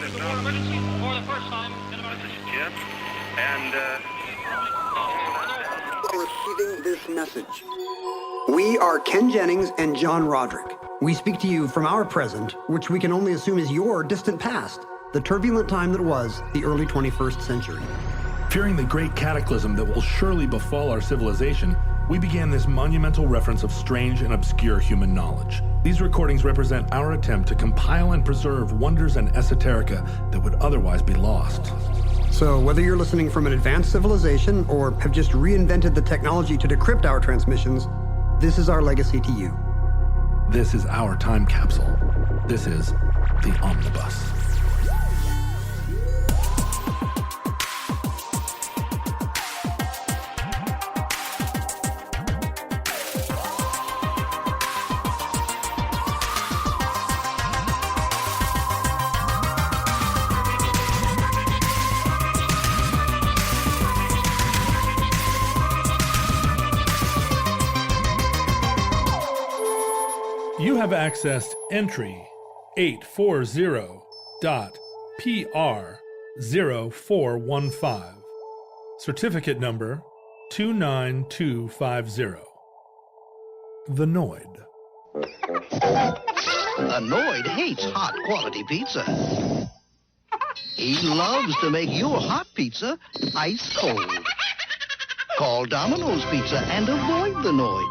This is Jim, and receiving this message. We are Ken Jennings and John Roderick. We speak to you from our present, which we can only assume is your distant past, the turbulent time that was the early 21st century. Fearing the great cataclysm that will surely befall our civilization, we began this monumental reference of strange and obscure human knowledge. These recordings represent our attempt to compile and preserve wonders and esoterica that would otherwise be lost. So whether you're listening from an advanced civilization or have just reinvented the technology to decrypt our transmissions, this is our legacy to you. This is our time capsule. This is the Omnibus. You have accessed entry 840.PR0415. Certificate number 29250. The Noid. Noid hates hot quality pizza. He loves to make your hot pizza ice cold. Call Domino's Pizza and avoid the Noid.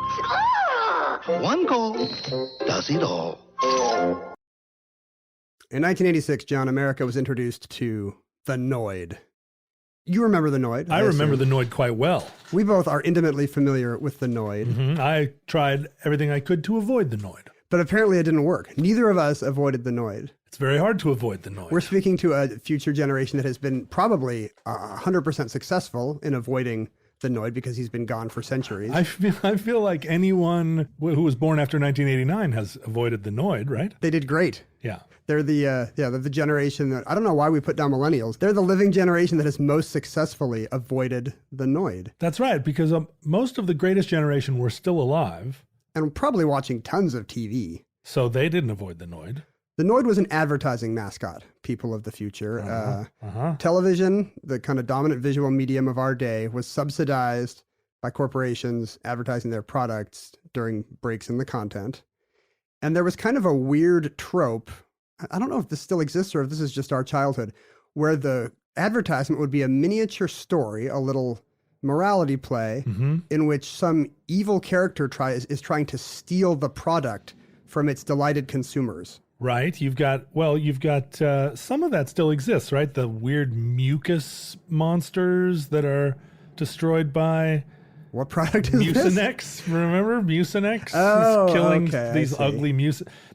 One call does it all. In 1986, John, America was introduced to the Noid. You remember the Noid? I remember the Noid quite well. We both are intimately familiar with the Noid. Mm-hmm. I tried everything I could to avoid the Noid. But apparently it didn't work. Neither of us avoided the Noid. It's very hard to avoid the Noid. We're speaking to a future generation that has been probably 100% successful in avoiding the Noid because he's been gone for centuries. I feel like anyone who was born after 1989 has avoided the Noid, right? They did great. Yeah. They're the generation that, I don't know why we put down millennials. They're the living generation that has most successfully avoided the Noid. That's right, because most of the greatest generation were still alive. And probably watching tons of TV. So they didn't avoid the Noid. The Noid was an advertising mascot, people of the future. Television, the kind of dominant visual medium of our day, was subsidized by corporations advertising their products during breaks in the content. And there was kind of a weird trope, I don't know if this still exists or if this is just our childhood, where the advertisement would be a miniature story, a little morality play, in which some evil character is trying to steal the product from its delighted consumers. Right. You've got some of that still exists, right? The weird mucus monsters that are destroyed by... What product is Mucinex, this? Remember? Mucinex is killing okay, these ugly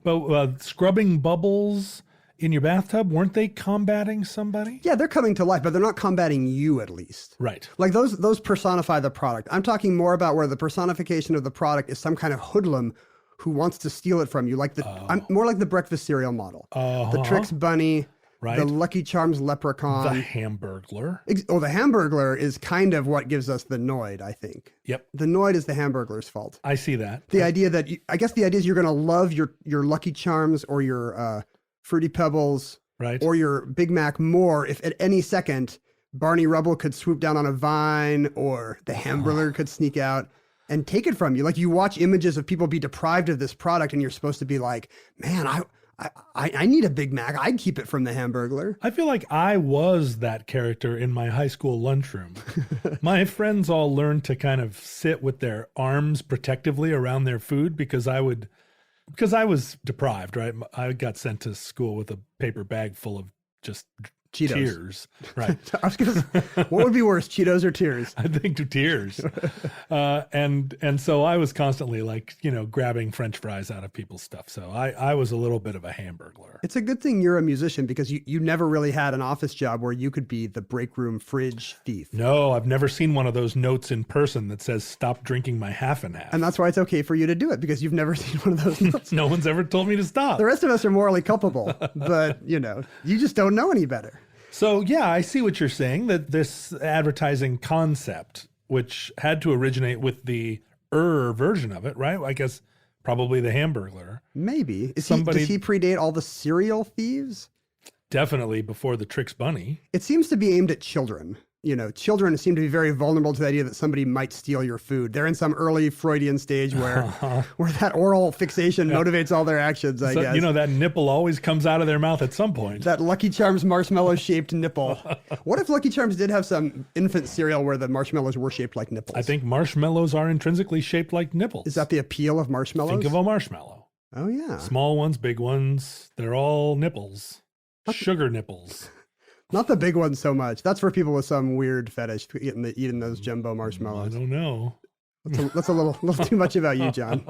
But scrubbing bubbles in your bathtub, weren't they combating somebody? Yeah, they're coming to life, but they're not combating you at least. Right. Like those personify the product. I'm talking more about where the personification of the product is some kind of hoodlum who wants to steal it from you. Like I'm more like the breakfast cereal model. The Trix Bunny. Right. The Lucky Charms leprechaun. The Hamburglar. The Hamburglar is kind of what gives us the Noid, I think. Yep. The Noid is the Hamburglar's fault. I see that. The idea that, I guess the idea is you're going to love your Lucky Charms or your Fruity Pebbles right. or your Big Mac more if at any second Barney Rubble could swoop down on a vine or the Hamburglar could sneak out and take it from you. Like you watch images of people be deprived of this product and you're supposed to be like, man, I need a Big Mac. I'd keep it from the Hamburglar. I feel like I was that character in my high school lunchroom. My friends all learned to kind of sit with their arms protectively around their food because I was deprived, right? I got sent to school with a paper bag full of just Cheetos. Tears. Right. I was gonna say, what would be worse, Cheetos or tears? I think tears. And so I was constantly like, grabbing French fries out of people's stuff. So I was a little bit of a Hamburglar. It's a good thing you're a musician because you never really had an office job where you could be the break room fridge thief. No, I've never seen one of those notes in person that says, stop drinking my half and half. And that's why it's okay for you to do it because you've never seen one of those notes. No one's ever told me to stop. The rest of us are morally culpable, but you just don't know any better. So, yeah, I see what you're saying, that this advertising concept, which had to originate with the version of it, right? I guess probably the Hamburglar. Maybe. Does he predate all the cereal thieves? definitely before the Trix Bunny. It seems to be aimed at children. Children seem to be very vulnerable to the idea that somebody might steal your food. They're in some early Freudian stage where that oral fixation motivates all their actions, I guess. That nipple always comes out of their mouth at some point. That Lucky Charms marshmallow-shaped nipple. What if Lucky Charms did have some infant cereal where the marshmallows were shaped like nipples? I think marshmallows are intrinsically shaped like nipples. Is that the appeal of marshmallows? Think of a marshmallow. Oh, yeah. Small ones, big ones, they're all nipples. Sugar nipples. Not the big ones so much. That's for people with some weird fetish eating those jumbo marshmallows. I don't know. That's a little too much about you, John.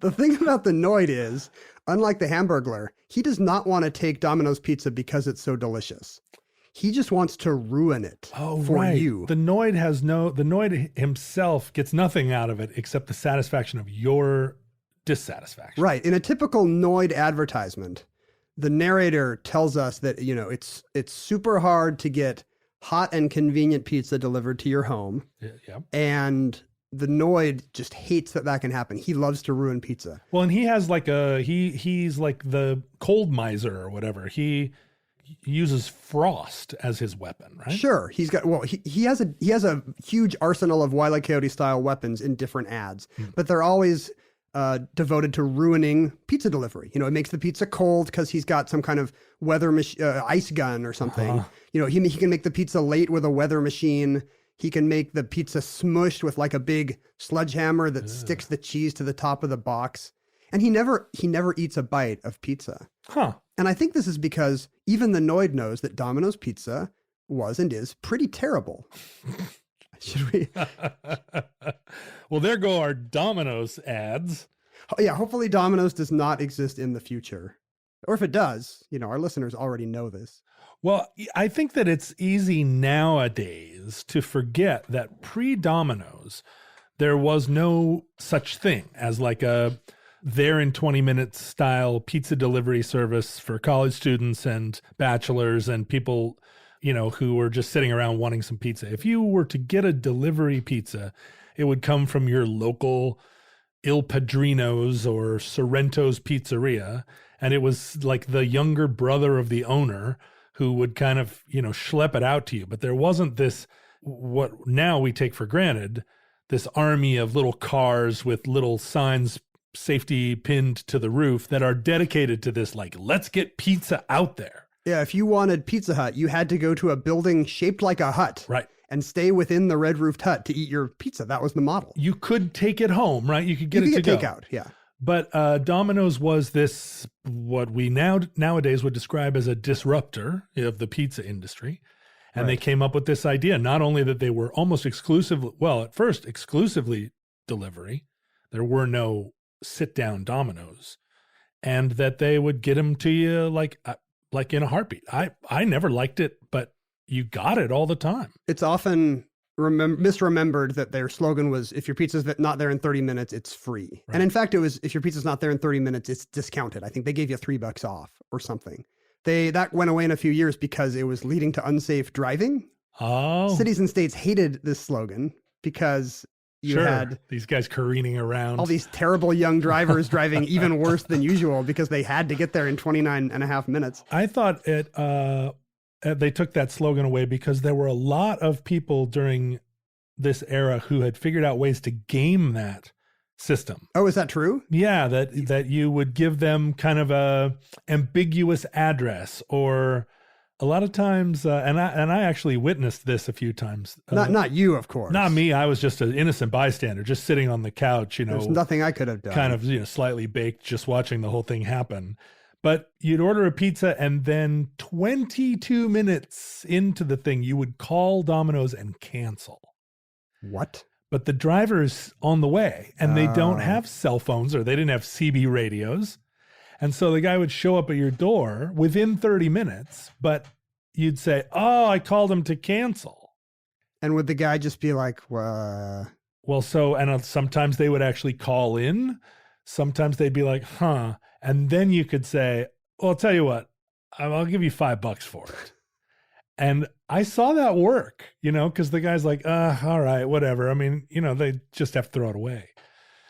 The thing about the Noid is, unlike the Hamburglar, he does not want to take Domino's pizza because it's so delicious. He just wants to ruin it for you. The Noid himself gets nothing out of it except the satisfaction of your dissatisfaction. Right. In a typical Noid advertisement, the narrator tells us that, it's super hard to get hot and convenient pizza delivered to your home. Yeah. And the Noid just hates that can happen. He loves to ruin pizza. Well, and he has he's like the cold miser or whatever. He uses frost as his weapon, right? Sure. He has a huge arsenal of Wile E. Coyote style weapons in different ads, but they're always devoted to ruining pizza delivery. It makes the pizza cold because he's got some kind of weather ice gun or something. He can make the pizza late with a weather machine. He can make the pizza smushed with like a big sledgehammer that sticks the cheese to the top of the box. And he never eats a bite of pizza. Huh. And I think this is because even the Noid knows that Domino's pizza was and is pretty terrible. Should we? Well, there go our Domino's ads. Oh, yeah, hopefully Domino's does not exist in the future. Or if it does, our listeners already know this. Well, I think that it's easy nowadays to forget that pre-Domino's, there was no such thing as like a there in 20 minutes style pizza delivery service for college students and bachelors and people who were just sitting around wanting some pizza. If you were to get a delivery pizza, it would come from your local Il Padrino's or Sorrento's Pizzeria. And it was like the younger brother of the owner who would kind of, schlep it out to you. But there wasn't this, what now we take for granted, this army of little cars with little signs safety pinned to the roof that are dedicated to this, like, let's get pizza out there. Yeah, if you wanted Pizza Hut, you had to go to a building shaped like a hut. Right. And stay within the red-roofed hut to eat your pizza. That was the model. You could take it home, right? You could get it to go. Takeout, yeah. But Domino's was this, what we nowadays would describe as a disruptor of the pizza industry. And They came up with this idea, not only that they were almost at first exclusively delivery. There were no sit-down Domino's. And that they would get them to you like in a heartbeat. I never liked it, but you got it all the time. It's often misremembered that their slogan was, if your pizza's not there in 30 minutes, it's free. Right. And in fact, it was, if your pizza's not there in 30 minutes, it's discounted. I think they gave you $3 off or something. That went away in a few years because it was leading to unsafe driving. Oh. Cities and states hated this slogan because you had these guys careening around. All these terrible young drivers driving even worse than usual because they had to get there in 29 and a half minutes. I thought they took that slogan away because there were a lot of people during this era who had figured out ways to game that system. Oh, is that true? Yeah, that you would give them kind of a ambiguous address, or a lot of times, and I actually witnessed this a few times. Not you, of course. Not me. I was just an innocent bystander, just sitting on the couch. There's nothing I could have done. Kind of slightly baked, just watching the whole thing happen. But you'd order a pizza, and then 22 minutes into the thing, you would call Domino's and cancel. What? But the driver's on the way, and they don't have cell phones, or they didn't have CB radios. And so the guy would show up at your door within 30 minutes, but you'd say, oh, I called him to cancel. And would the guy just be like, Well, sometimes they would actually call in. Sometimes they'd be like, huh. And then you could say, well, I'll tell you what, I'll give you $5 for it. And I saw that work, because the guy's like, all right, whatever. I mean, they just have to throw it away.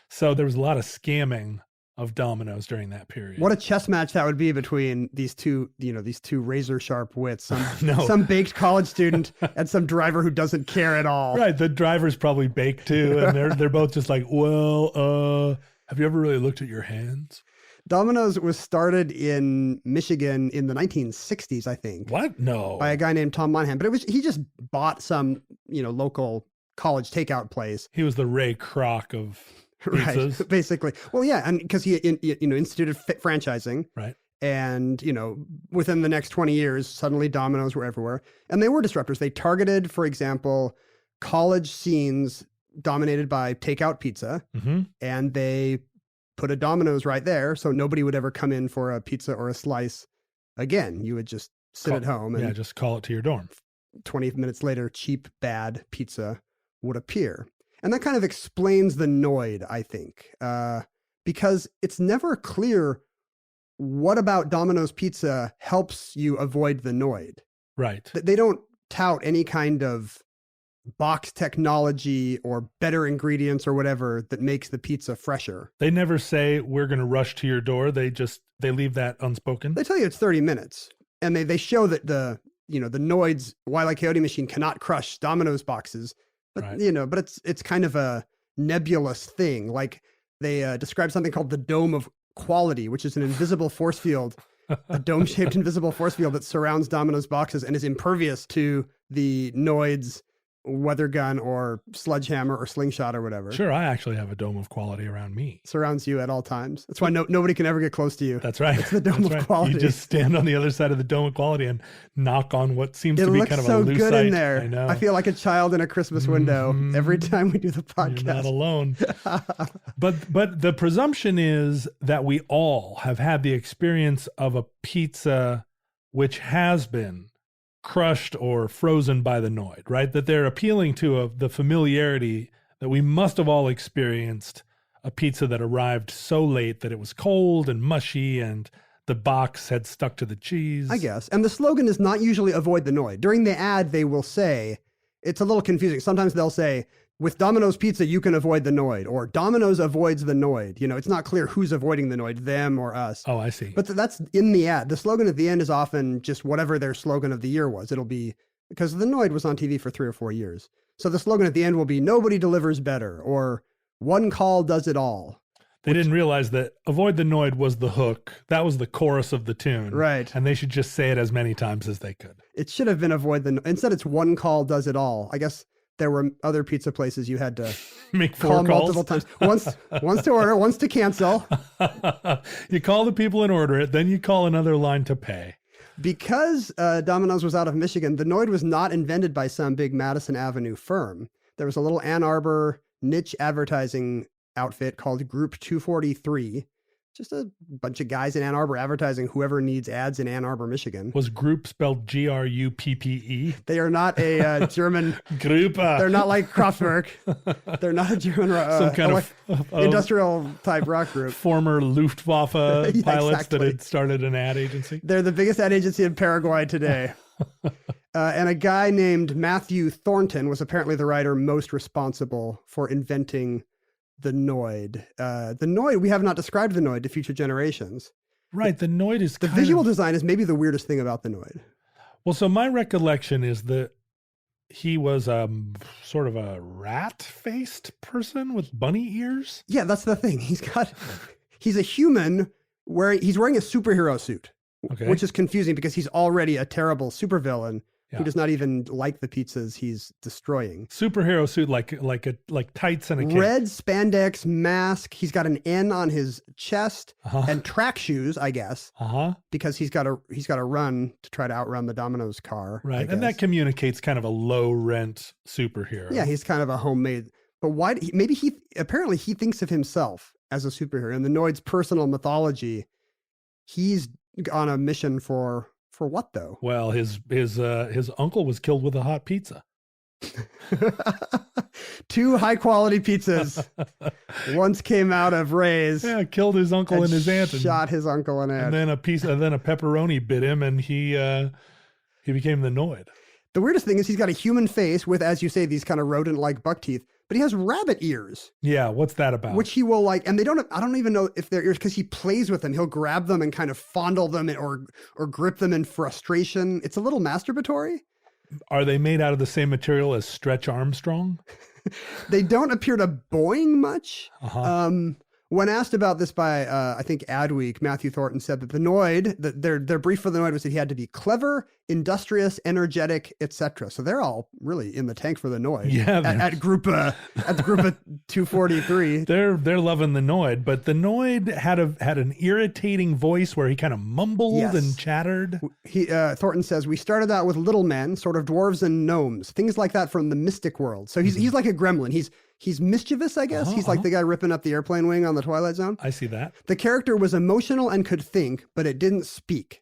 So there was a lot of scamming of Domino's during that period. What a chess match that would be between these two razor sharp wits, No. some baked college student and some driver who doesn't care at all. Right. The driver's probably baked too. And they're both just like, well, have you ever really looked at your hands? Domino's was started in Michigan in the 1960s, I think. What? No. By a guy named Tom Monahan. But he just bought some, local college takeout place. He was the Ray Kroc of pizzas. Right, basically. Well, yeah, and because he instituted franchising. Right. And, within the next 20 years, suddenly Domino's were everywhere. And they were disruptors. They targeted, for example, college scenes dominated by takeout pizza. Mm-hmm. And they put a Domino's right there, so nobody would ever come in for a pizza or a slice again. You would just sit at home. And just call it to your dorm. 20 minutes later, cheap, bad pizza would appear. And that kind of explains the Noid, I think, because it's never clear what about Domino's Pizza helps you avoid the Noid. Right. They don't tout any kind of box technology or better ingredients or whatever that makes the pizza fresher. They never say we're going to rush to your door. They leave that unspoken. They tell you it's 30 minutes. And they show that the Noid's Wile E. Coyote machine cannot crush Domino's boxes. But, right. But it's kind of a nebulous thing. Like they describe something called the dome of quality, which is an invisible force field, a dome-shaped invisible force field that surrounds Domino's boxes and is impervious to the Noid's weather gun or sledgehammer or slingshot or whatever. Sure, I actually have a dome of quality around me. Surrounds you at all times. That's why nobody can ever get close to you. That's right. It's the dome of quality. You just stand on the other side of the dome of quality and knock on what seems to be kind of a lucite. It looks so good in there. I know. I feel like a child in a Christmas window every time we do the podcast. You're not alone. But the presumption is that we all have had the experience of a pizza which has been crushed or frozen by the Noid, right? That they're appealing to the familiarity that we must have all experienced a pizza that arrived so late that it was cold and mushy and the box had stuck to the cheese. I guess. And the slogan is not usually avoid the Noid. During the ad, they will say, it's a little confusing. Sometimes they'll say, with Domino's Pizza, you can avoid the Noid, or Domino's avoids the Noid. It's not clear who's avoiding the Noid, them or us. Oh, I see. But that's in the ad. The slogan at the end is often just whatever their slogan of the year was. It'll be, because the Noid was on TV for 3 or 4 years. So the slogan at the end will be, nobody delivers better, or one call does it all. They didn't realize that avoid the Noid was the hook. That was the chorus of the tune. Right. And they should just say it as many times as they could. It should have been avoid the Noid. Instead, it's one call does it all. I guess there were other pizza places you had to make 4 call calls multiple times. Once to order, once to cancel. You call the people and order it, then you call another line to pay. Because Domino's was out of Michigan, the Noid was not invented by some big Madison Avenue firm. There was a little Ann Arbor niche advertising outfit called Group 243. Just a bunch of guys in Ann Arbor advertising whoever needs ads in Ann Arbor, Michigan. Was group spelled Gruppe? They are not a German Group. They're not like Kraftwerk. They're not a German some kind of industrial type rock group. Former Luftwaffe Yeah, pilots exactly. that had started an ad agency. They're the biggest ad agency in Paraguay today. And a guy named Matthew Thornton was apparently the writer most responsible for inventing the Noid. The Noid, we have not described the Noid to future generations. Right, the Noid is the visual design is maybe the weirdest thing about the Noid. Well, so my recollection is that he was sort of a rat-faced person with bunny ears. Yeah, that's the thing. He's a human he's wearing a superhero suit, okay, which is confusing because he's already a terrible supervillain. Yeah. Who does not even like the pizzas he's destroying. Superhero suit, like tights and a cape. Red spandex mask. He's got an N on his chest and track shoes, I guess, because he's got to run to try to outrun the Domino's car. Right, and that communicates kind of a low rent superhero. Yeah, he's kind of a homemade. But why? Apparently he thinks of himself as a superhero. In the Noid's personal mythology, he's on a mission for what though? Well, his uncle was killed with a hot pizza. 2 high quality pizzas once came out of Ray's. Yeah, killed his uncle and his aunt. Shot his uncle and aunt. And then a pepperoni bit him, and he became the Noid. The weirdest thing is he's got a human face with, as you say, these kind of rodent-like buck teeth, but he has rabbit ears. Yeah, what's that about? Which he will like, and I don't even know if they're ears because he plays with them. He'll grab them and kind of fondle them or grip them in frustration. It's a little masturbatory. Are they made out of the same material as Stretch Armstrong? They don't appear to boing much. Uh-huh. When asked about this by, I think, Adweek, Matthew Thornton said that the Noid, their brief for the Noid was that he had to be clever, industrious, energetic, etc. So they're all really in the tank for the Noid. Yeah, at group of 243. They're loving the Noid, but the Noid had an irritating voice where he kind of mumbled and chattered. Thornton says, we started out with little men, sort of dwarves and gnomes, things like that from the mystic world. So he's like a gremlin. He's mischievous, I guess. He's like the guy ripping up the airplane wing on the Twilight Zone. I see that. The character was emotional and could think, but it didn't speak.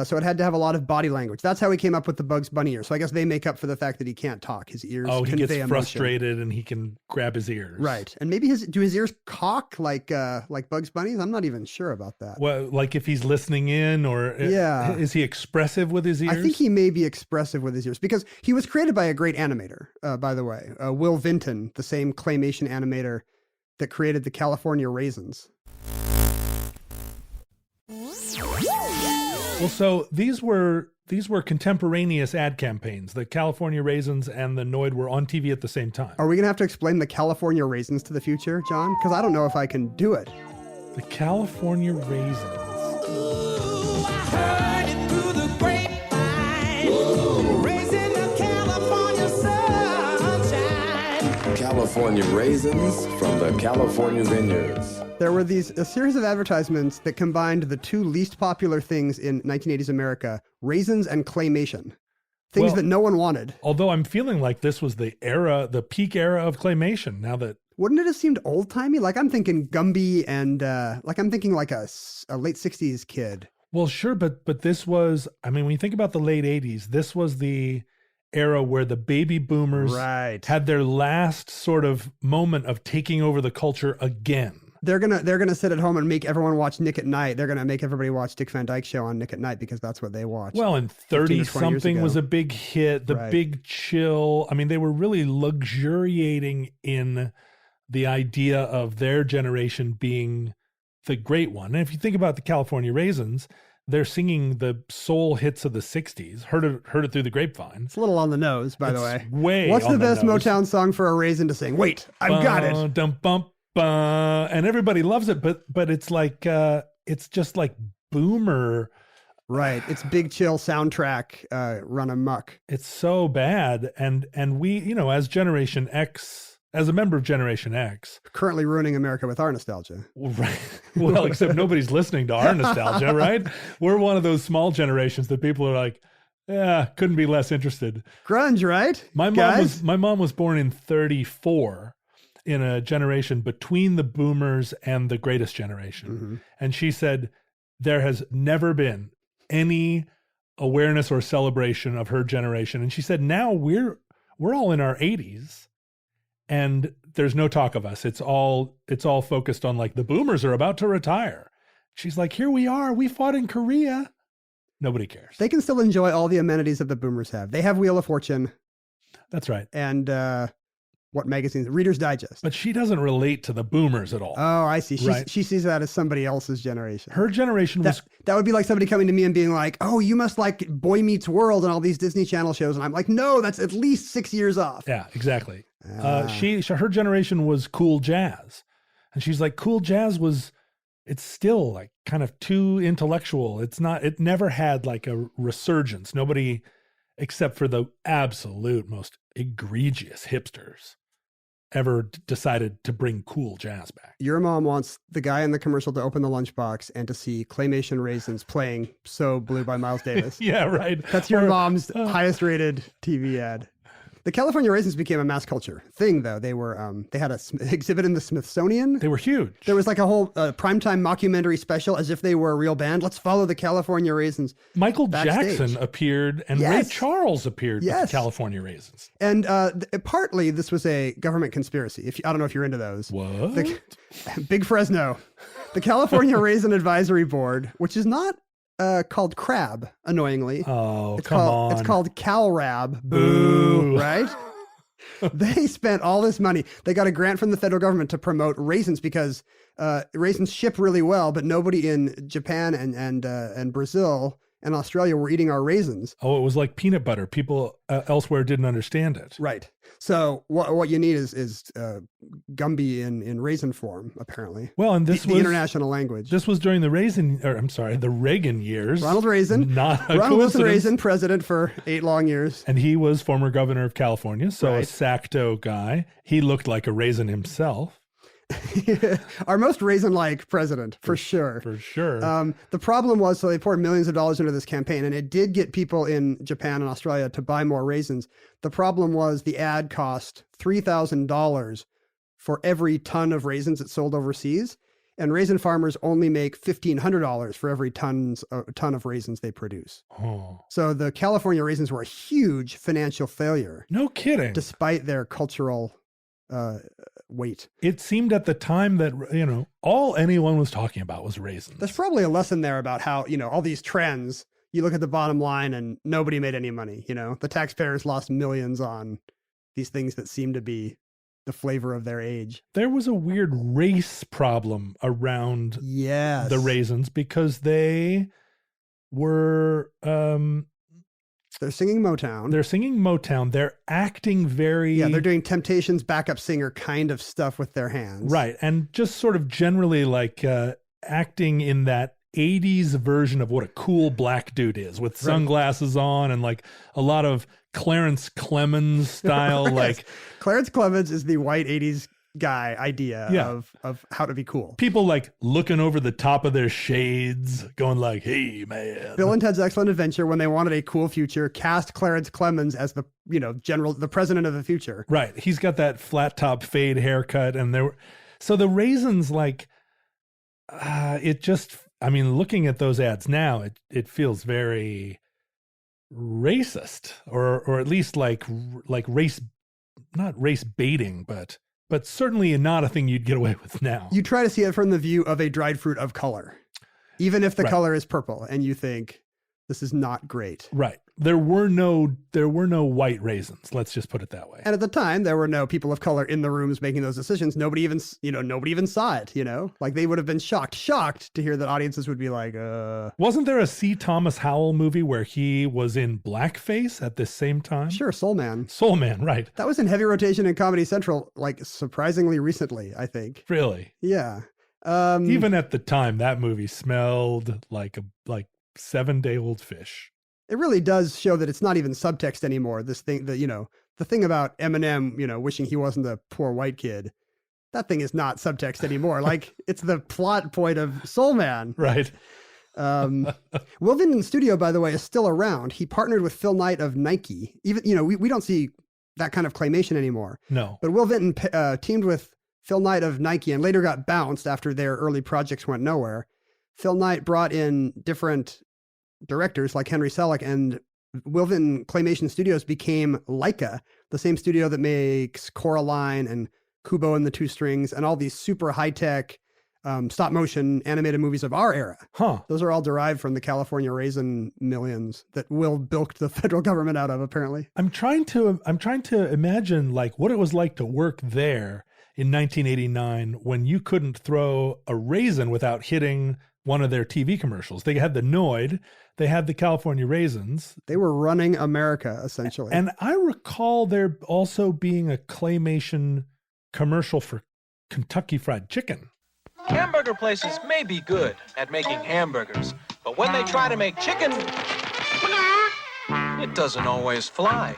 So it had to have a lot of body language. That's how he came up with the Bugs Bunny ears. So I guess they make up for the fact that he can't talk. His ears he convey gets emotion. frustrated and he can grab his ears. Right. And maybe his ears cock like Bugs Bunny's? I'm not even sure about that. Well, like if he's listening in or is he expressive with his ears? I think he may be expressive with his ears because he was created by a great animator, by the way. Will Vinton, the same claymation animator that created the California Raisins. Well, so these were contemporaneous ad campaigns. The California Raisins and the Noid were on TV at the same time. Are we going to have to explain the California Raisins to the future, John? Because I don't know if I can do it. The California Raisins. Ooh, I heard it through the grapevine. Raising the California sunshine. California Raisins from the California Vineyards. There were a series of advertisements that combined the two least popular things in 1980s America, raisins and claymation. Things that no one wanted. Although I'm feeling like this was the peak era of claymation now that... Wouldn't it have seemed old-timey? Like I'm thinking Gumby and I'm thinking like a late 60s kid. Well, sure, but this was, I mean, when you think about the late 80s, this was the era where the baby boomers had their last sort of moment of taking over the culture again. They're gonna sit at home and make everyone watch Nick at Night. They're gonna make everybody watch Dick Van Dyke Show on Nick at Night because that's what they watch. Well, and 30-something was a big hit. The Big Chill. I mean, they were really luxuriating in the idea of their generation being the great one. And if you think about the California Raisins, they're singing the soul hits of the 60s. Heard it through the grapevine. It's a little on the nose, by the way. What's the best Motown song for a raisin to sing? Wait, I've got it. And everybody loves it, but it's like it's just like boomer. Right. It's Big Chill soundtrack run amok. It's so bad. And we, as Generation X, as a member of Generation X. Currently ruining America with our nostalgia. Right. Well, except nobody's listening to our nostalgia, right? We're one of those small generations that people are like, yeah, couldn't be less interested. Grunge, right? My mom was born in 1934. In a generation between the boomers and the greatest generation. Mm-hmm. And she said, there has never been any awareness or celebration of her generation. And she said, now we're all in our 80s and there's no talk of us. It's all focused on like the boomers are about to retire. She's like, here we are. We fought in Korea. Nobody cares. They can still enjoy all the amenities that the boomers have. They have Wheel of Fortune. That's right. And, what magazines? Reader's Digest. But she doesn't relate to the boomers at all. Oh, I see. She sees that as somebody else's generation. Her generation was... That would be like somebody coming to me and being like, oh, you must like Boy Meets World and all these Disney Channel shows. And I'm like, no, that's at least 6 years off. Yeah, exactly. Her generation was cool jazz. And she's like, cool jazz it's still like kind of too intellectual. It never had like a resurgence. Nobody, except for the absolute most egregious hipsters, ever decided to bring cool jazz back. Your mom wants the guy in the commercial to open the lunchbox and to see Claymation Raisins playing So Blue by Miles Davis. Yeah, right. That's your mom's highest rated TV ad. The California Raisins became a mass culture thing, though. They were they had an exhibit in the Smithsonian. They were huge. There was like a whole primetime mockumentary special as if they were a real band. Let's follow the California Raisins. Michael Jackson appeared and Ray Charles appeared with the California Raisins. And partly this was a government conspiracy. I don't know if you're into those. What? Big Fresno. The California Raisin Advisory Board, which is not called CRAB, annoyingly. Oh, It's called CalRab. Boo. Right? They spent all this money. They got a grant from the federal government to promote raisins because raisins ship really well, but nobody in Japan and Brazil and Australia were eating our raisins. Oh, it was like peanut butter. People elsewhere didn't understand it. Right. So what you need is Gumby in raisin form, apparently. Well, and this the was international language. This was during the the Reagan years. Ronald Reagan. Not a Ronald Wilson coincidence. Reagan, president for 8 long years. And he was former governor of California, so a Right. Sacto guy. He looked like a raisin himself. Our most raisin-like president, for sure. For sure. The problem was, so they poured millions of dollars into this campaign, and it did get people in Japan and Australia to buy more raisins. The problem was the ad cost $3,000 for every ton of raisins it sold overseas, and raisin farmers only make $1,500 for every ton of raisins they produce. Oh. So the California raisins were a huge financial failure, No kidding. despite their cultural weight. It seemed at the time that, all anyone was talking about was raisins. There's probably a lesson there about how, all these trends, you look at the bottom line and nobody made any money. The taxpayers lost millions on these things that seem to be the flavor of their age. There was a weird race problem around Yes. the raisins because they were They're singing Motown. they're singing Motown. They're acting very Yeah, they're doing Temptations backup singer kind of stuff with their hands. right, and just sort of generally like acting in that 80s version of what a cool black dude is, with sunglasses on and like a lot of Clarence Clemens style Yes. like Clarence Clemens is the white 80s guy idea Yeah. of how to be cool. people like looking over the top of their shades going like, hey man. Bill and Ted's Excellent Adventure, when they wanted a cool future, cast Clarence Clemens as the the president of the future. Right. He's got that flat top fade haircut. And so the raisins, like, looking at those ads now, it feels very racist or at least like race, not race baiting, but certainly not a thing you'd get away with now. You try to see it from the view of a dried fruit of color, even if the Right. color is purple, and you think this is not great. Right. There were no white raisins. Let's just put it that way. And at the time, there were no people of color in the rooms making those decisions. Nobody even saw it, like they would have been shocked to hear that audiences would be like, Wasn't there a C. Thomas Howell movie where he was in blackface at the same time? sure, Soul Man. Soul Man, right. That was in heavy rotation in Comedy Central, like surprisingly recently, I think. Really. Yeah. Even at the time, that movie smelled like 7-day-old fish. It really does show that it's not even subtext anymore. This thing that, the thing about Eminem, wishing he wasn't a poor white kid, that thing is not subtext anymore. Like, it's the plot point of Soul Man. Right. Will Vinton's studio, by the way, is still around. He partnered with Phil Knight of Nike. Even, we don't see that kind of claymation anymore. No. But Will Vinton teamed with Phil Knight of Nike and later got bounced after their early projects went nowhere. Phil Knight brought in different directors like Henry Selick, and Will Vinton Claymation Studios became Leica, the same studio that makes Coraline and Kubo and the Two Strings and all these super high-tech stop motion animated movies of our era. Huh. Those are all derived from the California raisin millions that Will bilked the federal government out of, apparently. I'm trying to imagine like what it was like to work there in 1989 when you couldn't throw a raisin without hitting one of their TV commercials. They had the Noid, they had the California raisins. They were running America, essentially. And I recall there also being a claymation commercial for Kentucky Fried Chicken. Hamburger places may be good at making hamburgers, but when they try to make chicken, it doesn't always fly.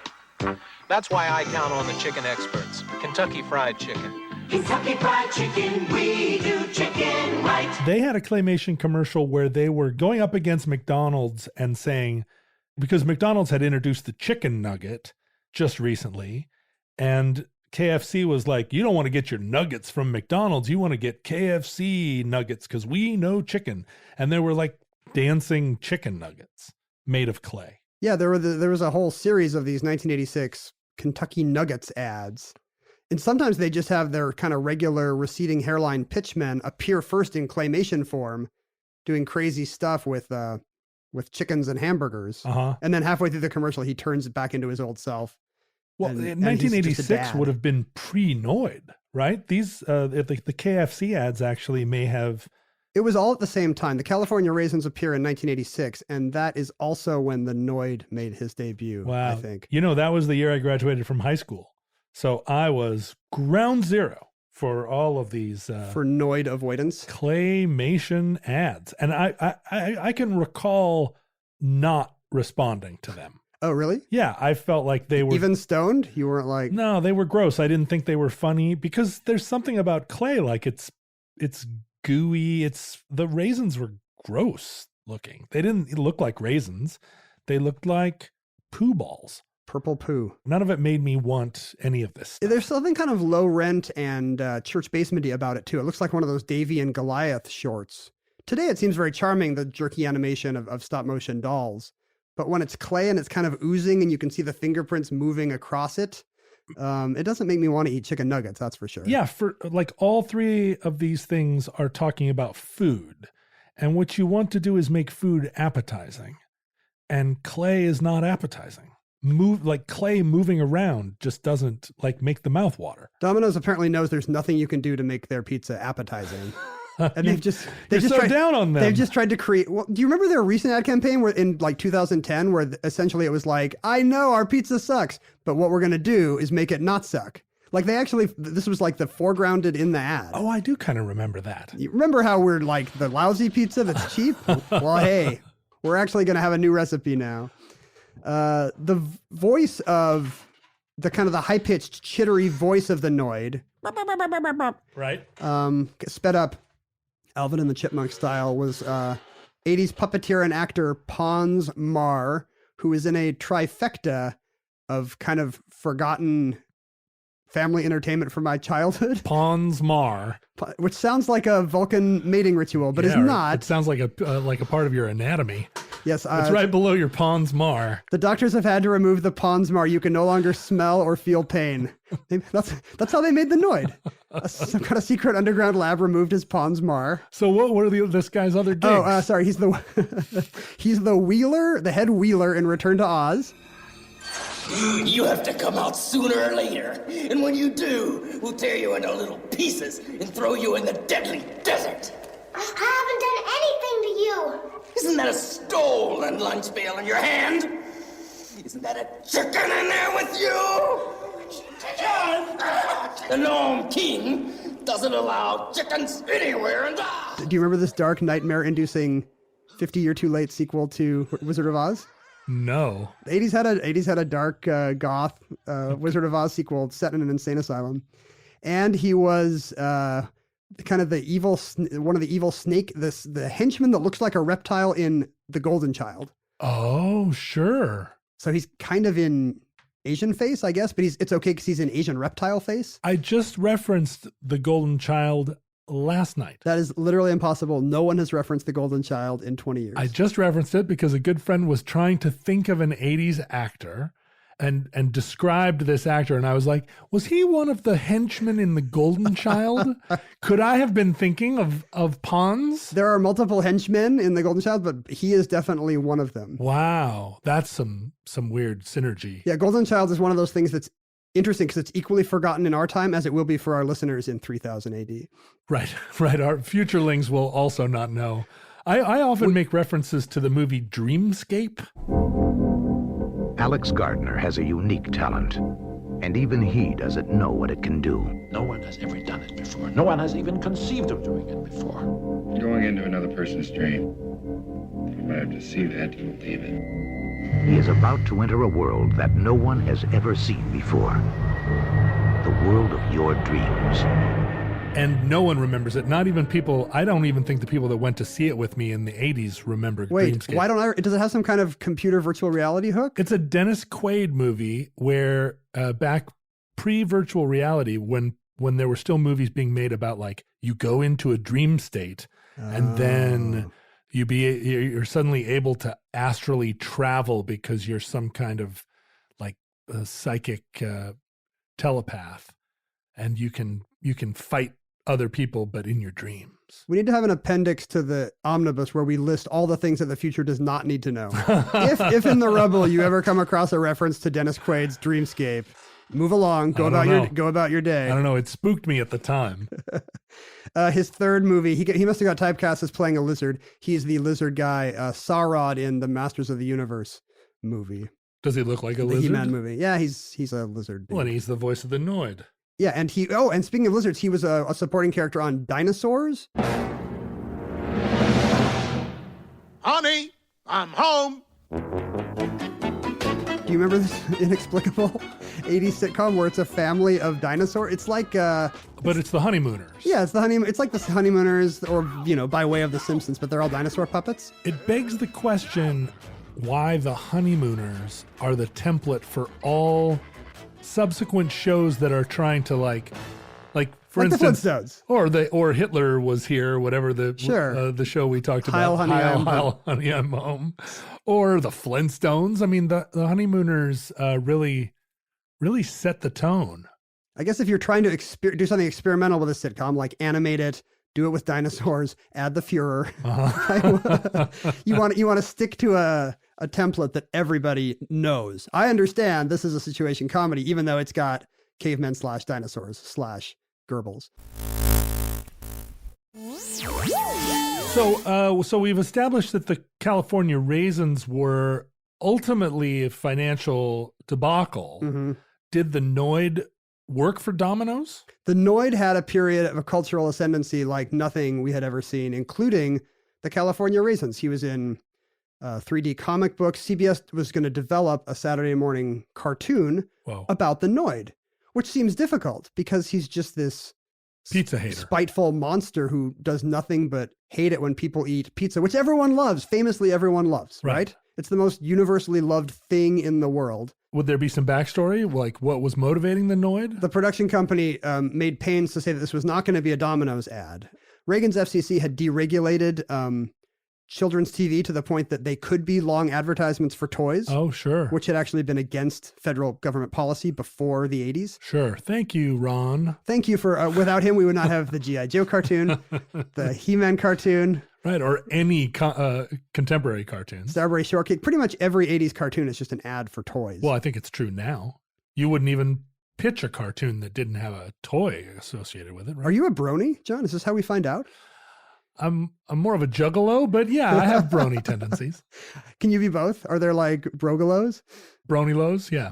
That's why I count on the chicken experts, Kentucky Fried Chicken. Kentucky Fried Chicken, we do chicken right. They had a claymation commercial where they were going up against McDonald's and saying, because McDonald's had introduced the chicken nugget just recently, and KFC was like, you don't want to get your nuggets from McDonald's, you want to get KFC nuggets because we know chicken. And there were like dancing chicken nuggets made of clay. Yeah, there was a whole series of these 1986 Kentucky Nuggets ads. And sometimes they just have their kind of regular receding hairline pitchmen appear first in claymation form, doing crazy stuff with chickens and hamburgers. Uh-huh. And then halfway through the commercial, he turns it back into his old self. Well, and he's just a 1986 dad. would have been pre-Noid, right? These the KFC ads actually may have. It was all at the same time. The California Raisins appear in 1986, and that is also when the Noid made his debut, Wow. I think. You know, that was the year I graduated from high school. So I was ground zero for all of these For Noid avoidance. claymation ads. And I can recall not responding to them. Oh, really? Yeah, I felt like they were Even stoned? You weren't like, No, they were gross. I didn't think they were funny because there's something about clay, like it's gooey. The raisins were gross looking. They didn't look like raisins. They looked like poo balls. purple poo. None of it made me want any of this stuff. There's something kind of low rent and church basementy about it too. It looks like one of those Davy and Goliath shorts. Today it seems very charming, the jerky animation of stop motion dolls. But when it's clay and it's kind of oozing and you can see the fingerprints moving across it, it doesn't make me want to eat chicken nuggets, that's for sure. Yeah, for like all three of these things are talking about food. And what you want to do is make food appetizing. And clay is not appetizing. Clay moving around just doesn't like make the mouth water. Domino's apparently knows there's nothing you can do to make their pizza appetizing. And they've just tried down on them. They've just tried to create. Well, do you remember their recent ad campaign where in like 2010, where essentially it was like, I know our pizza sucks, but what we're going to do is make it not suck. Like this was like the foregrounded in the ad. Oh, I do kind of remember that. You remember how we're like the lousy pizza that's cheap? Well, hey, we're actually going to have a new recipe now. The voice of the kind of the high pitched chittery voice of the Noid, Right. sped up Alvin and the Chipmunk style, was 80s puppeteer and actor Pons Marr, who is in a trifecta of kind of forgotten family entertainment from my childhood, Pons Mar. which sounds like a Vulcan mating ritual, but Yeah, is not. It sounds like a part of your anatomy. Yes, It's right below your Pons Mar. the doctors have had to remove the Pons Marr. You can no longer smell or feel pain. That's how they made the Noid. Some kind of secret underground lab removed his Pons Marr. So what were this guy's other gigs? Oh, sorry. He's the wheeler, the head wheeler in Return to Oz. You have to come out sooner or later. And when you do, we'll tear you into little pieces and throw you in the deadly desert. I haven't done anything to you. Isn't that a stolen lunch pail in your hand? Isn't that a chicken in there with you? The Gnome King doesn't allow chickens anywhere in Oz. Do you remember this dark, nightmare-inducing 50-year too late sequel to Wizard of Oz? No. The 80s had a dark, goth Wizard of Oz sequel set in an insane asylum. And he was kind of one of the evil snake, the henchman that looks like a reptile in The Golden Child. Oh, sure. So he's kind of in Asian face, I guess, but it's okay because he's in Asian reptile face. I just referenced The Golden Child last night. That is literally impossible. No one has referenced The Golden Child in 20 years. I just referenced it because a good friend was trying to think of an 80s actor and described this actor. And I was like, was he one of the henchmen in The Golden Child? Could I have been thinking of Pons? There are multiple henchmen in The Golden Child, but he is definitely one of them. Wow. That's some weird synergy. Yeah, Golden Child is one of those things that's interesting because it's equally forgotten in our time as it will be for our listeners in 3000 AD. Right. Our futurelings will also not know. I often make references to the movie Dreamscape. Alex Gardner has a unique talent, and even he doesn't know what it can do. No one has ever done it before. No one has even conceived of doing it before. Going into another person's dream. If I have to see that, you believe it. He is about to enter a world that no one has ever seen before. The world of your dreams. And no one remembers it. Not even people. I don't even think the people that went to see it with me in the 80s remember Wait, Dreamscape. why don't I? Does it have some kind of computer virtual reality hook? It's a Dennis Quaid movie where back pre-virtual reality, when there were still movies being made about like you go into a dream state and then you're suddenly able to astrally travel because you're some kind of like a psychic telepath, and you can fight other people, but in your dreams. times. We need to have an appendix to the omnibus where we list all the things that the future does not need to know. if in the rubble you ever come across a reference to Dennis Quaid's Dreamscape, move along, go about your day. I don't know. It spooked me at the time. His third movie, he must have got typecast as playing a lizard. He's the lizard guy, Sarod in the Masters of the Universe movie. Does he look like a The lizard? He-Man movie. Yeah, he's a lizard. Well, and he's the voice of the Noid. Yeah, and and speaking of lizards, he was a supporting character on Dinosaurs. Honey, I'm home. Do you remember this inexplicable 80s sitcom where it's a family of dinosaurs? It's like but it's the Honeymooners. Yeah, it's like the Honeymooners, or by way of the Simpsons, but they're all dinosaur puppets. It begs the question why the Honeymooners are the template for all subsequent shows that are trying to like for instance, the Flintstones. or Hitler was here, whatever the show we talked Heil, about, Honey, Honey, I'm Home, or the Flintstones. I mean, the Honeymooners really set the tone. I guess if you're trying to do something experimental with a sitcom, like animate it, do it with dinosaurs, add the Fuhrer. You want to stick to a template that everybody knows. I understand this is a situation comedy, even though it's got cavemen / dinosaurs / Goebbels. So we've established that the California Raisins were ultimately a financial debacle. Mm-hmm. Did the Noid work for Domino's? The Noid had a period of a cultural ascendancy like nothing we had ever seen, including the California Raisins. He was in 3D comic books. CBS was going to develop a Saturday morning cartoon about the Noid, which seems difficult because he's just this pizza hater, spiteful monster who does nothing but hate it when people eat pizza, which everyone loves. Famously, everyone loves, right? It's the most universally loved thing in the world. Would there be some backstory, like what was motivating the Noid? The production company made pains to say that this was not going to be a Domino's ad. Reagan's FCC had deregulated children's TV to the point that they could be long advertisements for toys. Oh, sure. Which had actually been against federal government policy before the 80s. Sure. Thank you, Ron. Thank you for, without him, we would not have the G.I. Joe cartoon, the He-Man cartoon. Right, or any contemporary cartoons. Strawberry Shortcake. Pretty much every 80s cartoon is just an ad for toys. Well, I think it's true now. You wouldn't even pitch a cartoon that didn't have a toy associated with it, right? Are you a brony, John? Is this how we find out? I'm more of a juggalo, but yeah, I have brony tendencies. Can you be both? Are there like brogalos? Bronylos, yeah.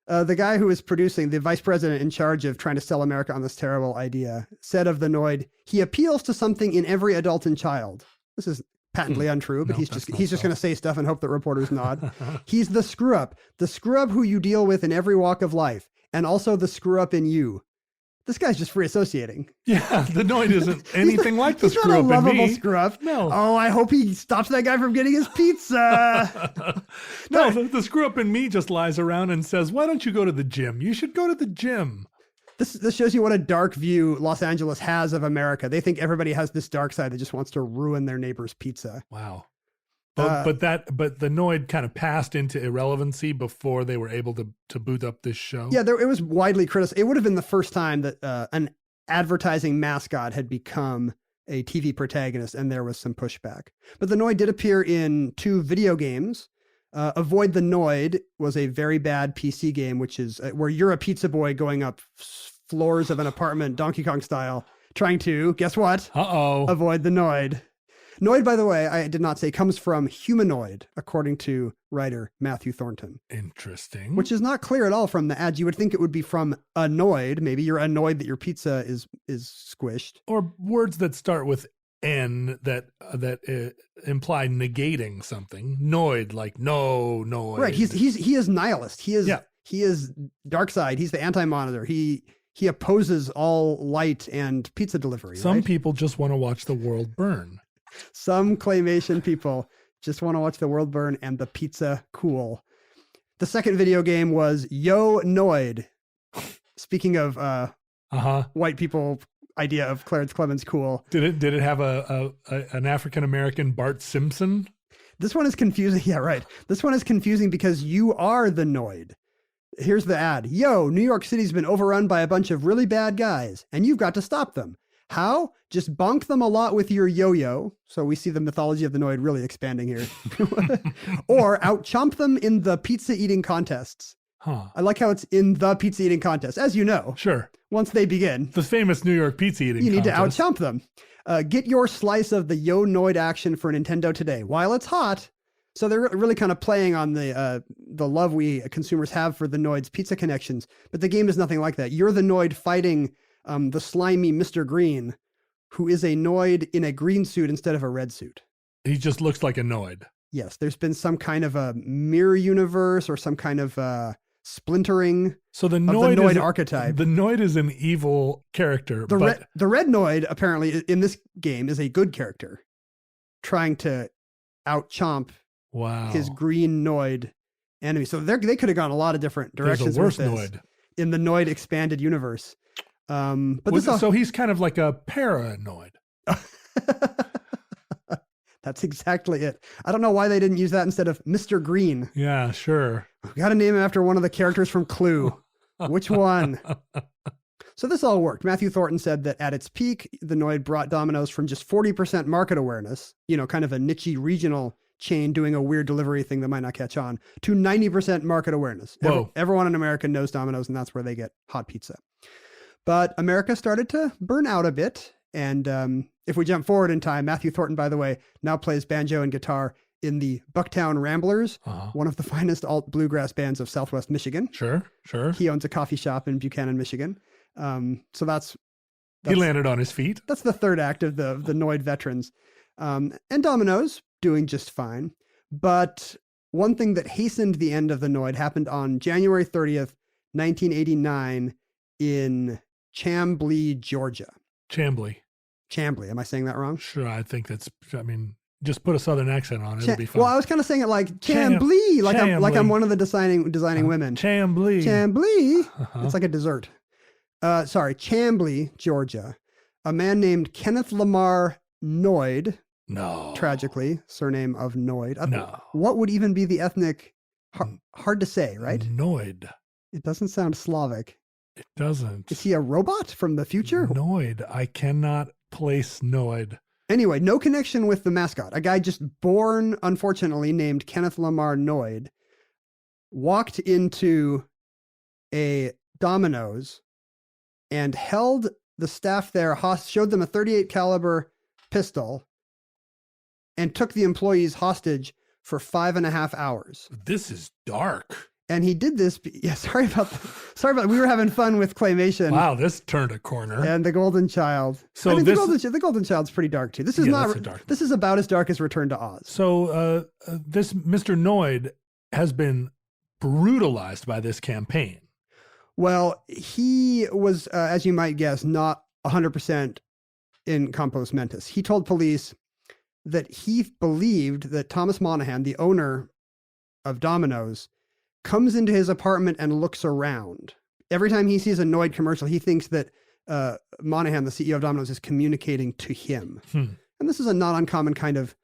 The guy who was producing, the vice president in charge of trying to sell America on this terrible idea, said of the Noid, he appeals to something in every adult and child. This is patently untrue, but he's just going to say stuff and hope that reporters nod. He's the screw up who you deal with in every walk of life, and also the screw up in you. This guy's just free associating. Yeah, the Noid isn't anything like the screw up in me. He's not a lovable screw up. No. Oh, I hope he stops that guy from getting his pizza. No, the screw up in me just lies around and says, why don't you go to the gym? You should go to the gym. This shows you what a dark view Los Angeles has of America. They think everybody has this dark side that just wants to ruin their neighbor's pizza. Wow. But the Noid kind of passed into irrelevancy before they were able to boot up this show. Yeah, it was widely criticized. It would have been the first time that an advertising mascot had become a TV protagonist, and there was some pushback. But the Noid did appear in 2 video games. Avoid the Noid was a very bad PC game, which is where you're a pizza boy going up floors of an apartment, Donkey Kong style, trying to, guess what? Avoid the Noid. Noid, by the way, I did not say, comes from humanoid, according to writer Matthew Thornton. Interesting. Which is not clear at all from the ads. You would think it would be from annoyed. Maybe you're annoyed that your pizza is squished. Or words that start with N that imply negating something. Noid, like no, noid. Right. He is nihilist. He is dark side. He's the anti-monitor. He opposes all light and pizza delivery. Some people just want to watch the world burn. Some claymation people just want to watch the world burn and the pizza cool. The second video game was Yo Noid. Speaking of white people idea of Clarence Clemens cool. Did it have an African American Bart Simpson? This one is confusing. Yeah, right. This one is confusing because you are the Noid. Here's the ad. Yo, New York City's been overrun by a bunch of really bad guys, and you've got to stop them. How? Just bonk them a lot with your yo-yo. So we see the mythology of the Noid really expanding here. Or out-chomp them in the pizza eating contests. Huh. I like how it's in the pizza eating contest. As you know. Sure. Once they begin. The famous New York pizza eating You need contest. to out-chomp them. Get your slice of the Yo Noid action for Nintendo today. While it's hot. So they're really kind of playing on the love we consumers have for the Noid's pizza connections. But the game is nothing like that. You're the Noid fighting the slimy Mr. Green, who is a Noid in a green suit instead of a red suit. He just looks like a Noid. Yes, there's been some kind of a mirror universe or some kind of splintering so the of Noid the Noid is, archetype. The Noid is an evil character. The red Noid, apparently, in this game, is a good character, trying to out-chomp his green Noid enemy. So they could have gone a lot of different directions. There's a worse with this Noid. In the Noid expanded universe. So he's kind of like a paranoid. That's exactly it. I don't know why they didn't use that instead of Mr. Green. Yeah, sure. We got to name him after one of the characters from Clue. Which one? So this all worked. Matthew Thornton said that at its peak, the Noid brought Domino's from just 40% market awareness, kind of a niche regional chain doing a weird delivery thing that might not catch on, to 90% market awareness. Everyone in America knows Domino's, and that's where they get hot pizza. But America started to burn out a bit. And if we jump forward in time, Matthew Thornton, by the way, now plays banjo and guitar in the Bucktown Ramblers, one of the finest alt bluegrass bands of Southwest Michigan. Sure. He owns a coffee shop in Buchanan, Michigan. So that's he landed on his feet. That's the third act of the Noid veterans. And Domino's doing just fine. But one thing that hastened the end of the Noid happened on January 30th, 1989 in Chamblee, Georgia. Chamblee. Am I saying that wrong? Sure, I think just put a southern accent on it. It'll be fine. Well, I was kind of saying it like Chamblee, I'm one of the designing women. Chamblee. It's like a dessert. Chamblee, Georgia. A man named Kenneth Lamar Noid. No. Tragically, surname of Noid. No. What would even be the ethnic? Hard to say, right? Noid. It doesn't sound Slavic. It doesn't. Is he a robot from the future? Noid. I cannot place Noid. Anyway, no connection with the mascot. A guy just born, unfortunately, named Kenneth Lamar Noid, walked into a Domino's and held the staff there, showed them a .38 caliber pistol, and took the employees hostage for 5.5 hours. This is dark. And he did this. Yeah, sorry about. We were having fun with claymation. Wow, this turned a corner. And the Golden Child. So the Golden Child's pretty dark too. This is This is about as dark as Return to Oz. So this Mr. Noid has been brutalized by this campaign. Well, he was, as you might guess, not 100% in compos mentis. He told police that he believed that Thomas Monahan, the owner of Domino's, comes into his apartment and looks around. Every time he sees a Noid commercial, he thinks that Monahan, the CEO of Domino's, is communicating to him. And this is a not uncommon kind of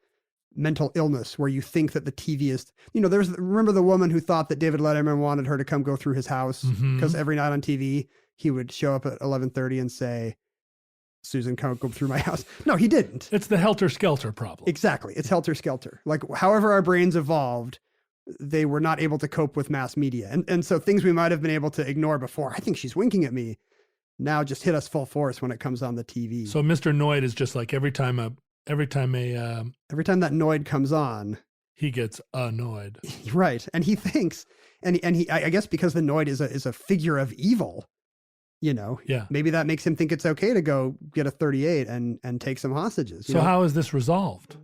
mental illness where you think that the TV is, remember the woman who thought that David Letterman wanted her to come go through his house because every night on TV, he would show up at 11:30 and say, Susan, come go through my house. No, he didn't. It's the helter-skelter problem. Exactly. It's helter-skelter. Like, however our brains evolved, they were not able to cope with mass media. And so things we might have been able to ignore before, I think she's winking at me, now just hit us full force when it comes on the TV. So Mr. Noid is just like every time that Noid comes on, he gets annoyed. Right. And he thinks, and he I guess because the Noid is a figure of evil, maybe that makes him think it's okay to go get a .38 and take some hostages. So how is this resolved?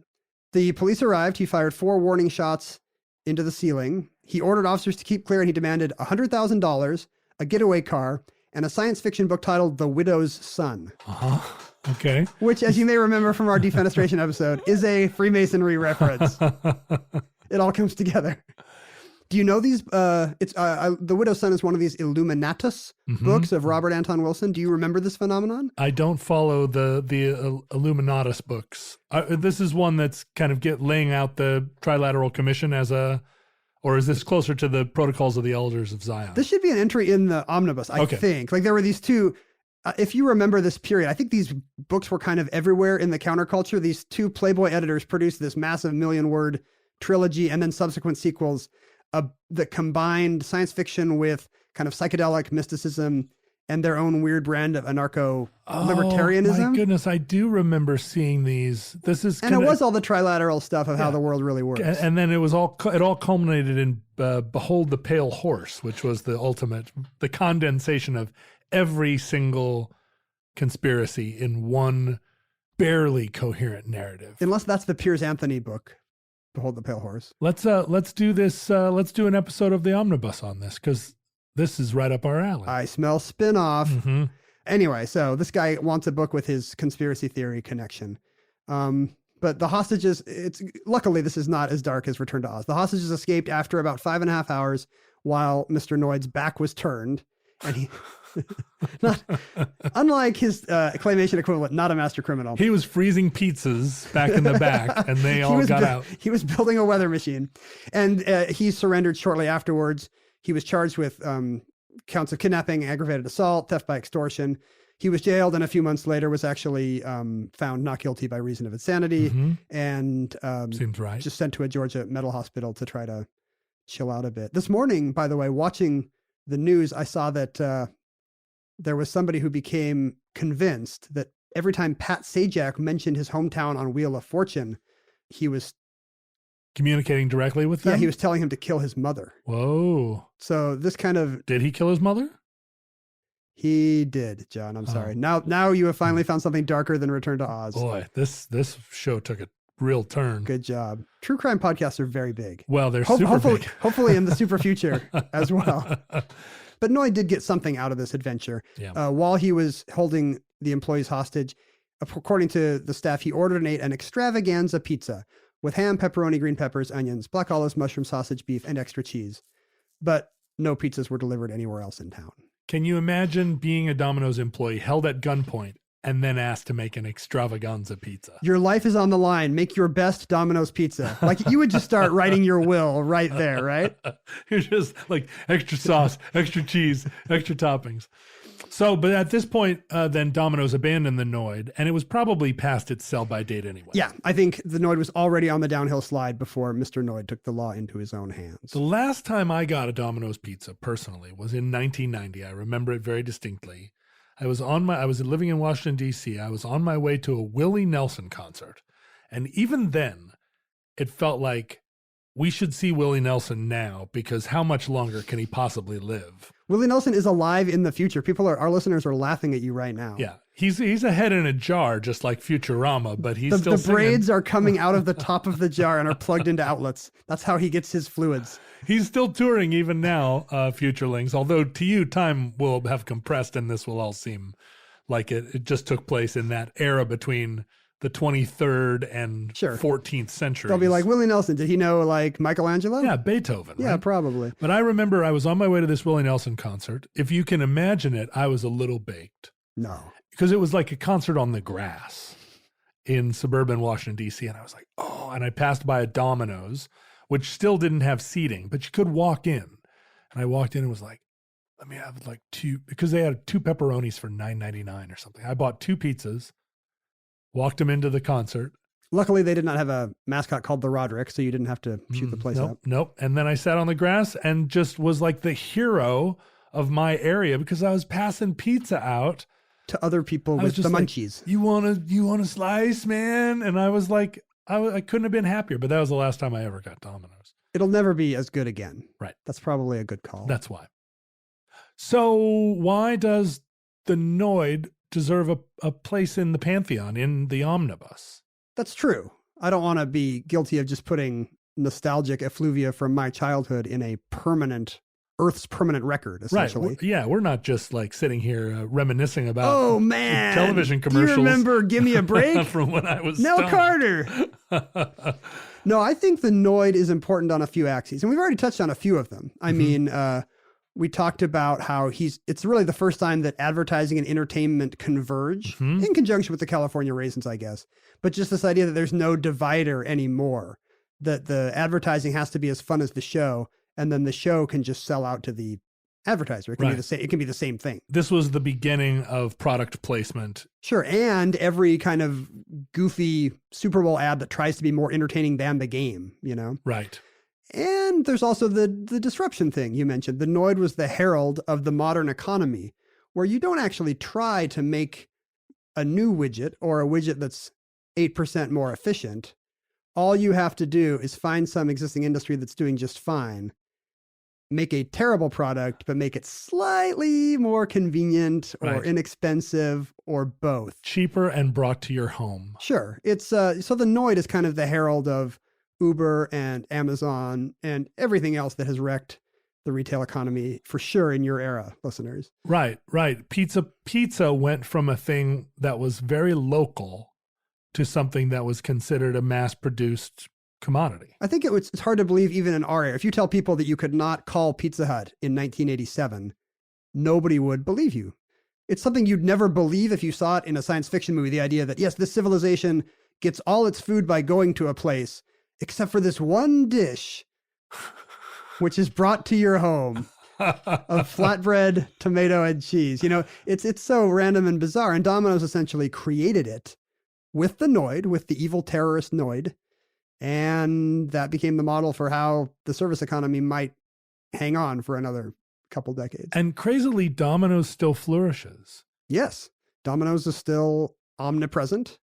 The police arrived. He fired 4 warning shots into the ceiling. He ordered officers to keep clear, and he demanded $100,000, a getaway car, and a science fiction book titled The Widow's Son. Okay. Which, as you may remember from our defenestration episode, is a Freemasonry reference. It all comes together. Do you know these? The Widow's Son is one of these Illuminatus books of Robert Anton Wilson. Do you remember this phenomenon? I don't follow the Illuminatus books. This is one that's kind of laying out the Trilateral Commission or is this closer to the Protocols of the Elders of Zion? This should be an entry in the omnibus, I think. Like there were these two if you remember this period, I think these books were kind of everywhere in the counterculture. These two Playboy editors produced this massive 1,000,000-word trilogy and then subsequent sequels that combined science fiction with kind of psychedelic mysticism and their own weird brand of anarcho-libertarianism. Oh my goodness, I do remember seeing these. And it was all the trilateral stuff of how the world really works. And then it all culminated in Behold the Pale Horse, which was the condensation of every single conspiracy in one barely coherent narrative. Unless that's the Piers Anthony book, Behold the Pale Horse. Let's do this. Let's do an episode of the Omnibus on this, because this is right up our alley. I smell spin-off. Mm-hmm. Anyway, so this guy wants a book with his conspiracy theory connection. But the hostages, luckily this is not as dark as Return to Oz. The hostages escaped after about 5.5 hours while Mr. Noid's back was turned. And he, unlike his claymation equivalent, not a master criminal. He was freezing pizzas back in the back, and they all got out. He was building a weather machine. And he surrendered shortly afterwards. He was charged with counts of kidnapping, aggravated assault, theft by extortion. He was jailed, and a few months later was actually found not guilty by reason of insanity, and seems right. Just sent to a Georgia mental hospital to try to chill out a bit. This morning, by the way, watching the news, I saw that there was somebody who became convinced that every time Pat Sajak mentioned his hometown on Wheel of Fortune, he was communicating directly with them? Yeah, he was telling him to kill his mother. Whoa. So this kind of... Did he kill his mother? He did, John. I'm sorry. Now you have finally found something darker than Return to Oz. Boy, this show took a real turn. Good job. True crime podcasts are very big. Well, they're super big. Hopefully in the super future as well. But Noid did get something out of this adventure. Yeah. While he was holding the employees hostage, according to the staff, he ordered and ate an extravaganza pizza with ham, pepperoni, green peppers, onions, black olives, mushroom, sausage, beef, and extra cheese. But no pizzas were delivered anywhere else in town. Can you imagine being a Domino's employee held at gunpoint and then asked to make an extravaganza pizza? Your life is on the line. Make your best Domino's pizza. Like, you would just start writing your will right there, right? You're just like extra sauce, extra cheese, extra toppings. So, but at this point, then Domino's abandoned the Noid, and it was probably past its sell-by date anyway. Yeah, I think the Noid was already on the downhill slide before Mr. Noid took the law into his own hands. The last time I got a Domino's pizza personally was in 1990. I remember it very distinctly. I was living in Washington, D.C. I was on my way to a Willie Nelson concert. And even then, it felt like we should see Willie Nelson now, because how much longer can he possibly live? Willie Nelson is alive in the future. Our listeners are laughing at you right now. Yeah. He's a head in a jar, just like Futurama, but he's still the braids are coming out of the top of the jar and are plugged into outlets. That's how he gets his fluids. He's still touring even now, Futurelings, although to you, time will have compressed and this will all seem like it just took place in that era between the 23rd and 14th century. They'll be like, Willie Nelson, did he know like Michelangelo? Yeah, Beethoven. Yeah, right? Probably. But I remember I was on my way to this Willie Nelson concert. If you can imagine it, I was a little baked. No. Because it was like a concert on the grass in suburban Washington, D.C. And I was like, oh, and I passed by a Domino's, which still didn't have seating, but you could walk in. And I walked in and was like, let me have like two, because they had 2 pepperonis for $9.99 or something. I bought 2 pizzas. Walked him into the concert. Luckily, they did not have a mascot called the Roderick, so you didn't have to shoot the place up. Nope. And then I sat on the grass and just was like the hero of my area because I was passing pizza out to other people with the munchies. You want a slice, man? And I was like, I couldn't have been happier. But that was the last time I ever got Domino's. It'll never be as good again. Right. That's probably a good call. That's why. So why does the Noid deserve a place in the pantheon, in the omnibus? That's true. I don't want to be guilty of just putting nostalgic effluvia from my childhood in a Earth's permanent record, essentially. Right. Yeah, we're not just like sitting here reminiscing about television commercials. Do you remember Give Me a Break? From when I was Nell stoned. Carter. No, I think the Noid is important on a few axes, and we've already touched on a few of them. I mean, we talked about how it's really the first time that advertising and entertainment converge in conjunction with the California Raisins, I guess. But just this idea that there's no divider anymore, that the advertising has to be as fun as the show, and then the show can just sell out to the advertiser. It can be the same. It can be the same thing. This was the beginning of product placement. Sure, and every kind of goofy Super Bowl ad that tries to be more entertaining than the game, Right. And there's also the disruption thing you mentioned. The Noid was the herald of the modern economy, where you don't actually try to make a new widget or a widget that's 8% more efficient. All you have to do is find some existing industry that's doing just fine, make a terrible product, but make it slightly more convenient or inexpensive or both. Cheaper and brought to your home. Sure. It's so the Noid is kind of the herald of Uber and Amazon and everything else that has wrecked the retail economy for sure in your era, listeners. Right. Pizza went from a thing that was very local to something that was considered a mass-produced commodity. I think it's hard to believe even in our era. If you tell people that you could not call Pizza Hut in 1987, nobody would believe you. It's something you'd never believe if you saw it in a science fiction movie, the idea that, yes, this civilization gets all its food by going to a place, except for this one dish, which is brought to your home of flatbread, tomato, and cheese. It's so random and bizarre. And Domino's essentially created it with the Noid, with the evil terrorist Noid. And that became the model for how the service economy might hang on for another couple decades. And crazily, Domino's still flourishes. Yes. Domino's is still omnipresent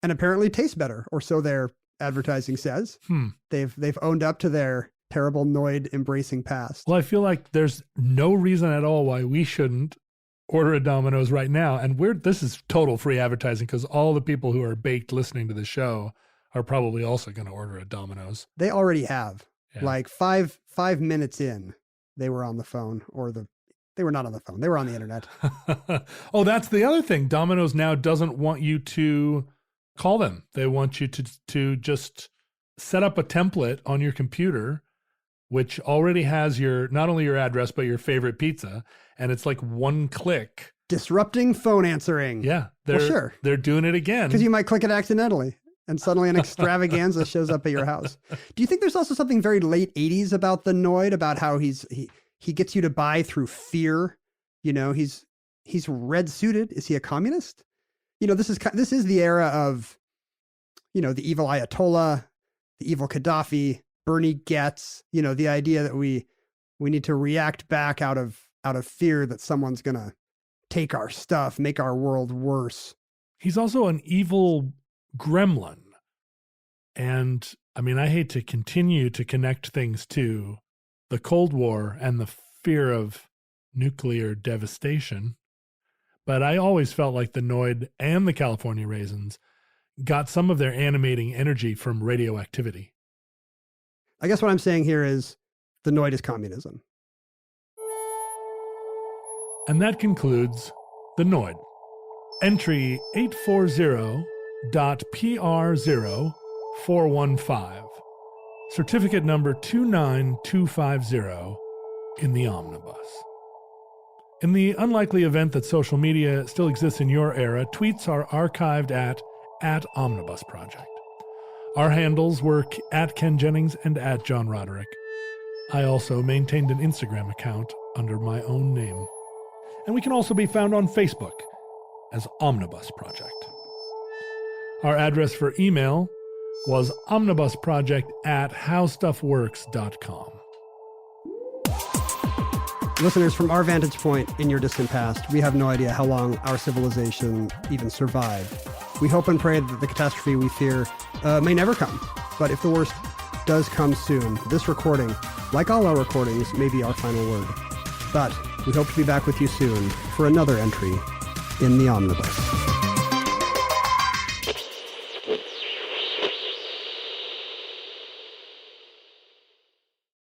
and apparently tastes better, or so their advertising says. They've owned up to their terrible Noid embracing past. Well, I feel like there's no reason at all why we shouldn't order a Domino's right now. And this is total free advertising because all the people who are baked listening to the show are probably also going to order a Domino's. They already have. Yeah. Like 5 minutes in, they were on the phone, or they were not on the phone. They were on the internet. Oh, that's the other thing. Domino's now doesn't want you to call them. They want you to just set up a template on your computer, which already has not only your address, but your favorite pizza. And it's like one click. Disrupting phone answering. Yeah. Sure. They're doing it again. Because you might click it accidentally and suddenly an extravaganza shows up at your house. Do you think there's also something very late 80s about the Noid, about how he gets you to buy through fear? He's red suited. Is he a communist? This is the era of, the evil Ayatollah, the evil Gaddafi, Bernie Getz, the idea that we need to react back out of fear that someone's going to take our stuff, make our world worse. He's also an evil gremlin. And I hate to continue to connect things to the Cold War and the fear of nuclear devastation, but I always felt like the Noid and the California Raisins got some of their animating energy from radioactivity. I guess what I'm saying here is the Noid is communism. And that concludes the Noid. Entry 840.PR0415. Certificate number 29250 in the omnibus. In the unlikely event that social media still exists in your era, tweets are archived at Omnibus Project. Our handles were at Ken Jennings and at John Roderick. I also maintained an Instagram account under my own name. And we can also be found on Facebook as Omnibus Project. Our address for email was omnibusproject@howstuffworks.com. Listeners, from our vantage point in your distant past, we have no idea how long our civilization even survived. We hope and pray that the catastrophe we fear may never come. But if the worst does come soon, this recording, like all our recordings, may be our final word. But we hope to be back with you soon for another entry in the Omnibus.